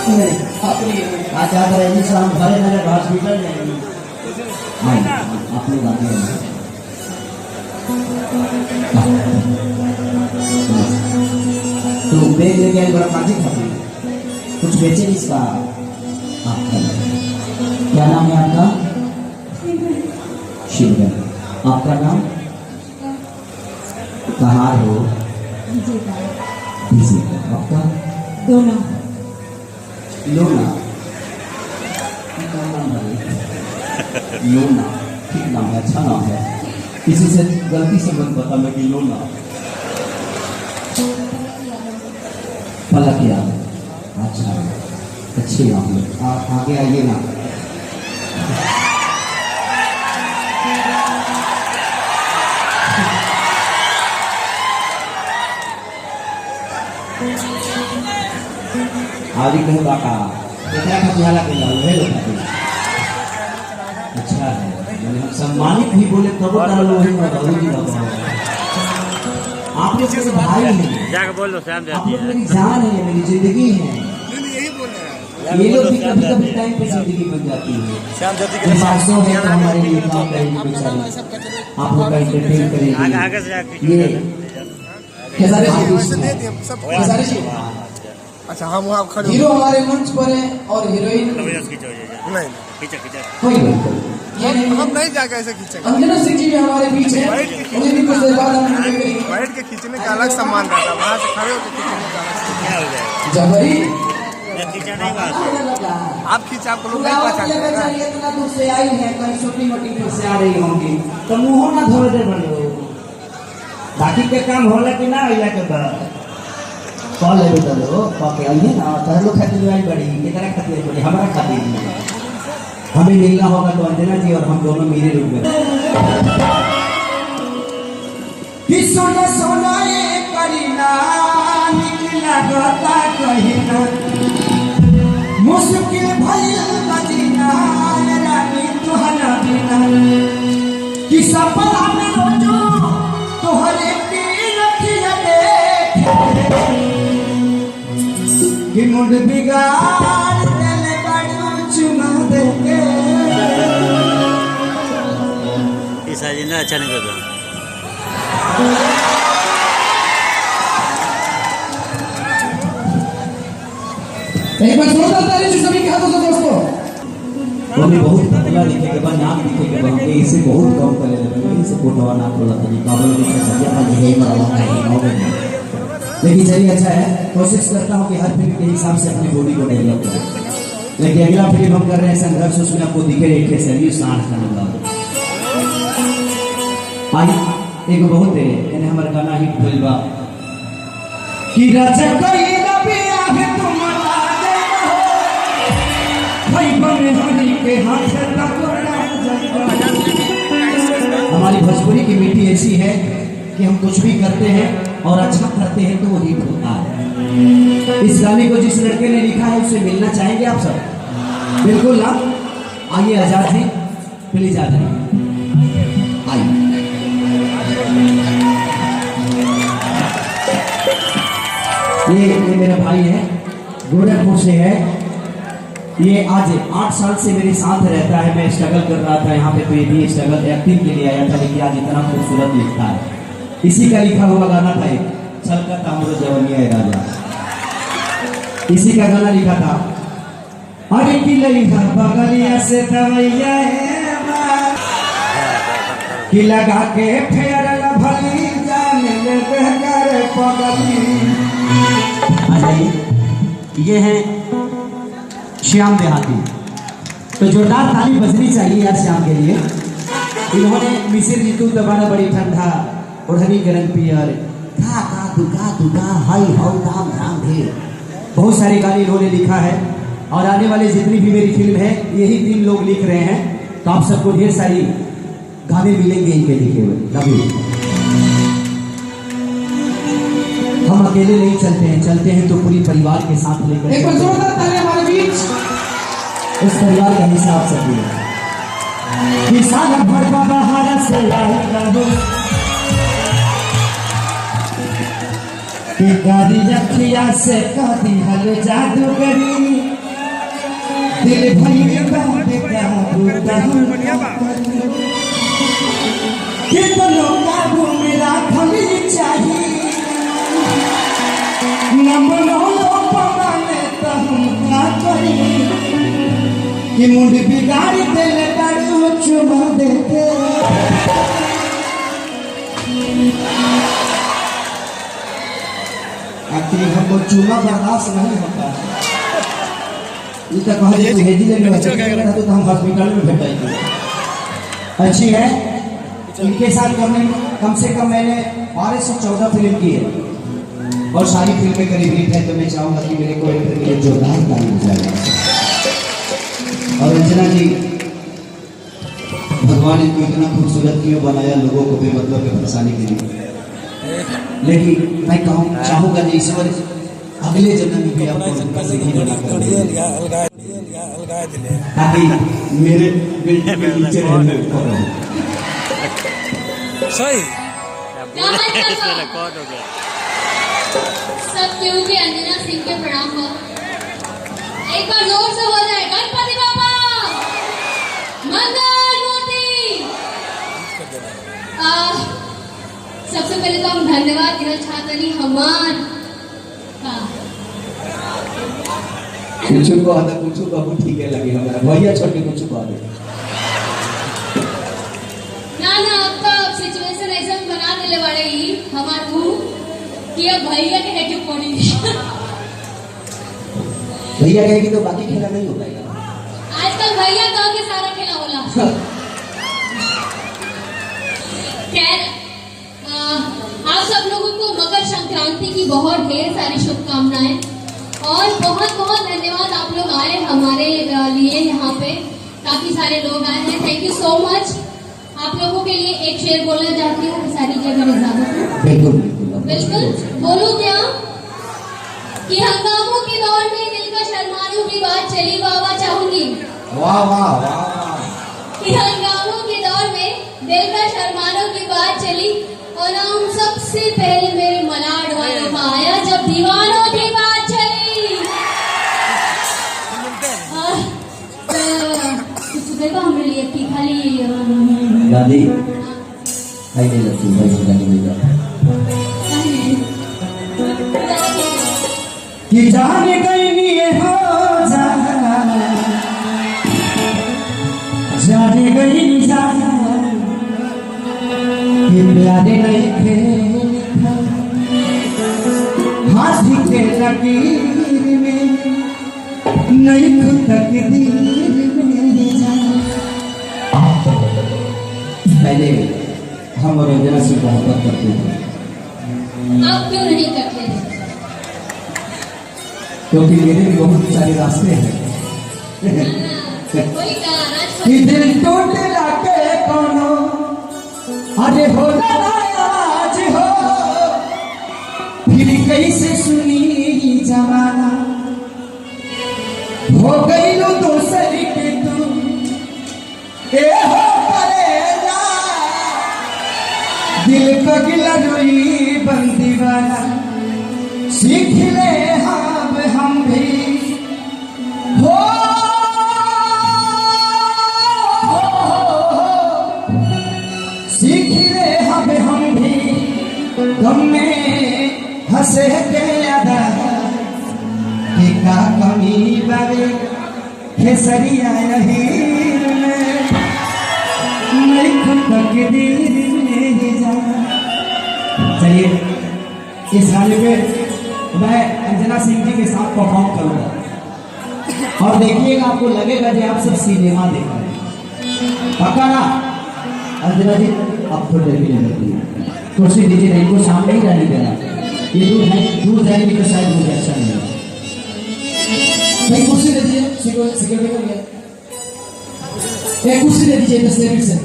आज आप रहेंगे शाम भरे मेरे हॉस्पिटल जाएंगे। अपनी बातें तो बैग लेके आए बड़ा काजी खाती कुछ बेचे नहीं इसका। क्या नाम है आपका? शिवगन। आपका नाम? कहाँ हो? आपका? लोना। लोना लोना ठीक नाम है, अच्छा नाम है। किसी से गलती से मत बताना कि लोना। पलक याद, अच्छा अच्छी नाम है। आगे आइए ना। आदि कहीं बाका इतना खतियाला के लाल है लोग। अच्छा है, मैंने हम सम्मानित ही बोले तब तारा लोग ही बाबा जी बाबा। आप लोग के भाई हैं, जाके बोल दो शाम आप लोग मेरी जान है, मेरी जिंदगी है। यही बोल रहे हैं। ये लोग भी कभी कभी टाइम पे जिंदगी बन जाती है। शाम जल्दी ये 500 है तो हमारे लिए काम करेंगे बेचारे, आप लोग का एंटरटेन करेंगे। आगे से जाके ये केसारी अच्छा हम वहाँ खड़े हीरो हमारे मंच पर है और हीरोइन नहीं कोई नहीं। हम नहीं जाके ऐसे खींचेंगे। अंजना सिंह जी भी हमारे बीच है, उन्हें भी कुछ देर बाद हम मिलेंगे। बैठ के खींचने का अलग सम्मान रहता है, वहाँ से खड़े होकर खींचने का अलग। क्या हो जाएगा? जबरी खींचा नहीं बात आप खींचे आपको लोग नहीं पहचानते। इतना दूर से आई है, कहीं छोटी मोटी फिर से आ रही होंगी तो मुँह ना धोए दे बनो। बाकी के काम होला कि ना होला के बाद कॉल ले दो पाके आइए ना। तर लोग खातिर आई बड़ी कितना खातिर बड़ी हमारा खातिर नहीं। हमें मिलना होगा तो अंजना जी और हम दोनों मेरे रूप में। सोना सोना ये करीना निकला गता कहीं ना मुश्किल भइल बजीना रानी तुहरा बिना कि सपना में रोजो तोहरे की रखिया देखे कि मुड़ बिगाड़ देले बाड़ू चुमा देके। इस आज ना अच्छा नहीं करता। एक बार जोरदार ताली से सभी के हाथों से दोस्तों। वो भी बहुत पतला दिखे के बाद नाक दिखे के बाद इसे बहुत कम कर लेते हैं। इसे फोटो नाक बोला था कि काबल दिखे सभी अपना यही मरवा है हो गए। लेकिन चलिए अच्छा है, कोशिश करता हूँ कि हर फिल्म के हिसाब से अपनी बॉडी को डेवलप करें। लेकिन अगला फिल्म हम कर रहे हैं संघर्ष, उसमें आपको दिखे एक सैल्यू सांस का मतलब आई एक बहुत है यानी हमारा गाना हिट हुई बा कि राजा कोई ना भी आगे तुम बता दे हो भाई बने हनी के हाथ से टकरा जाएगा। हमारी भोजपुरी की मिट्टी ऐसी है कि हम कुछ भी करते हैं और अच्छा करते हैं तो वो हिट होता है। इस गाने को जिस लड़के ने लिखा है उससे मिलना चाहेंगे आप सब? बिल्कुल ना। आइए आजाद जी प्लीज आ जाइए। आइए ये मेरा भाई है, गोरखपुर से है। ये आज 8 साल से मेरे साथ रहता है। मैं स्ट्रगल कर रहा था यहाँ पे तो ये भी स्ट्रगल एक्टिंग के लिए आया था, लेकिन आज इतना खूबसूरत लिखता है। इसी का लिखा हुआ गाना था एक छलका तामुरो जवनिया है राजा, इसी का गाना लिखा था। अरे की लई बगलिया से दवैया कि लगा के फेर भली जाने ले बेहतर पगली। ये है श्याम देहाती, तो जोरदार ताली बजनी चाहिए यार श्याम के लिए। इन्होंने मिसिर ऋतु दबाना बड़ी ठंडा ओढ़नी गरम पियर दुगा दुगा हाई हाउ दाम दाम ढेर, बहुत सारे गाने इन्होंने लिखा है। और आने वाले जितनी भी मेरी फिल्म है यही 3 लोग लिख रहे हैं, तो आप सबको ढेर सारी गाने मिलेंगे इनके लिखे हुए। Love you. हम अकेले नहीं चलते हैं, चलते हैं तो पूरी परिवार के साथ लेकर। एक बार जोरदार ताली हमारे बीच उस परिवार का हिसाब सभी किसान भरवा बहारा से गाड़ी रखिया से कदी हल जादू करी दिल भई बात क्या कितनो काबू मेरा खली चाहिए न बनो पवाने तो हम क्या करें कि मुंड बिगाड़ दिल दारू चुमा देते आखिर हमको चुमा बर्दाश्त नहीं होता ये तो कहा जाए हेजी लेने वाला तो हम हॉस्पिटल में भेजाएंगे। अच्छी है इनके साथ कम से कम मैंने 12 से 14 फिल्म की है और सारी फिल्में करीब हिट है तो मैं चाहूंगा कि मेरे को एक फिल्म जोरदार ताली बजाएगा। और अंजना जी भगवान इनको इतना खूबसूरत क्यों बनाया लोगों को बेमतलब के फंसाने के लिए, लेकिन मैं चाहूंगा जी ईश्वर अगले जन्म में भी आपको ताकि मेरे बेटे के नीचे रहने को सही इसमें रिकॉर्ड हो गया। सब केहू के अंजना सिंह के प्रणाम हो। एक बार जोर से हो जाए गणपति बाबा मंगल मूर्ति। सबसे पहले तो हम धन्यवाद देना चाहते हैं हमार कुछ को आता कुछ बाबू ठीक है लगे हमारा भैया छोटे कुछ को आते ना अब तो सिचुएशन ऐसा बना देले वाले ही हमार मुंह कि अब भैया के है क्यों पड़ी भैया कहेगी तो बाकी खेला नहीं हो पाएगा। आजकल भैया कह के सारा खेला होला। खैर आप सब लोगों को मकर संक्रांति की बहुत ढेर सारी शुभकामनाएं और बहुत बहुत धन्यवाद आप लोग आए हमारे लिए यहाँ पे काफी सारे लोग आए हैं। Thank you so much. आप लोगों के लिए एक शेर बोलना चाहती हूँ सारी जगह इजाजत है। बिल्कुल बिल्कुल बोलूं क्या कि हंगामों के दौर में दिल का शर्मानू की बात चली बाबा चाहूंगी। वाह वाह वाह कि हंगामों के दौर में दिल का शर्मानू की बात चली और नाम सबसे पहले मेरे मलाड वालों का आया जब दीवानों की बात चली। कुछ देखो हमारे लिए कि खाली दादी आई नहीं लगती भाई गाली भेजा कि जाने गई नहीं हो जाने गई कि प्यारे नहीं थे हाथी के लकीर में नहीं तो तकदीर में पहले हम और अंजना से मोहब्बत करते थे। आप क्यों नहीं करते? क्योंकि मेरे भी बहुत सारे रास्ते हैं। कोई का कि दिल टूटे लाके कोनो अरे हो आज हो फिर कैसे सुनी जमाना हो गई लो दूसरी के तू ए हो परेजा दिल पगला रोई बंदी वाला सीख ले हम भी हो सीख ले हम भी तुम में हंसे के अदा कि का कमी बारे खेसरिया हीर में नहीं तकदीर में जा। चलिए इस गाने पे मैं अंजना सिंह जी के साथ परफॉर्म करूंगा और देखिएगा आपको लगेगा कि आप सब सिनेमा देख रहे हैं। पक्का ना अंजना जी आप थोड़ी देर के लिए बैठिए, कुर्सी दीजिए, इनको सामने ही रहने देना, ये दूर जाएंगे तो शायद मुझे अच्छा नहीं लगेगा। भाई कुर्सी दे दीजिए, सिक्योरिटी को गया एक कुर्सी दे दीजिए सेविंग से।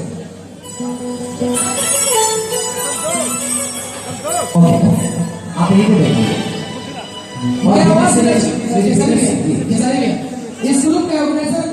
आप यही पे बैठिए। इस ग्रुप के ऑर्गेनाइजर